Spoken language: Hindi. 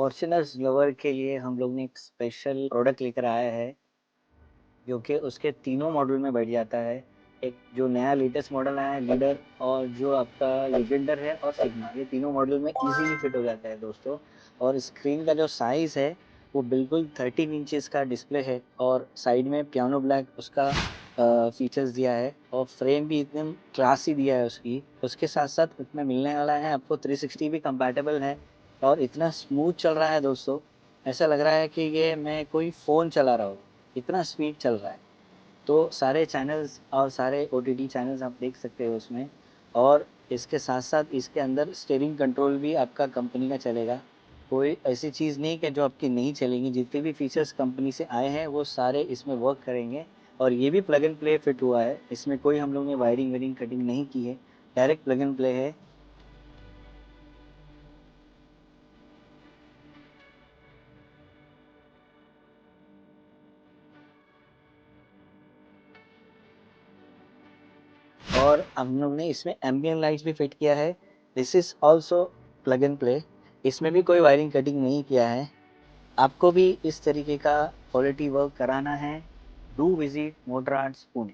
फॉर्च्यूनर्स लवर के लिए हम लोग ने एक स्पेशल प्रोडक्ट लेकर आया है जो कि उसके तीनों मॉडल में बैठ जाता है। एक जो नया लेटेस्ट मॉडल आया है लीडर, और जो आपका लेजेंडर है और सिग्मा, ये तीनों मॉडल में इजीली फिट हो जाता है दोस्तों। और स्क्रीन का जो साइज़ है वो बिल्कुल 13 इंचेस का डिस्प्ले है, और साइड में पियानो ब्लैक उसका फीचर्स दिया है, और फ्रेम भी एकदम क्लासी दिया है उसकी। उसके साथ साथ इसमें मिलने वाला है आपको 360 भी कंपैटिबल है, और इतना स्मूथ चल रहा है दोस्तों, ऐसा लग रहा है कि ये मैं कोई फ़ोन चला रहा हूँ, इतना स्पीड चल रहा है। तो सारे चैनल्स और सारे ओटीटी चैनल्स आप देख सकते हो उसमें। और इसके साथ साथ इसके अंदर स्टीयरिंग कंट्रोल भी आपका कंपनी का चलेगा। कोई ऐसी चीज़ नहीं कि जो आपकी नहीं चलेंगी, जितने भी फीचर्स कंपनी से आए हैं वो सारे इसमें वर्क करेंगे। और ये भी प्लग एंड प्ले फिट हुआ है, इसमें कोई हम लोग ने वायरिंग वायरिंग कटिंग नहीं की है, डायरेक्ट प्लग एंड प्ले है। और हम लोग ने इसमें एम्बियंट लाइट्स भी फिट किया है। This is also plug and play, इसमें भी कोई वायरिंग कटिंग नहीं किया है। आपको भी इस तरीके का क्वालिटी वर्क कराना है, do visit motor arts Pune.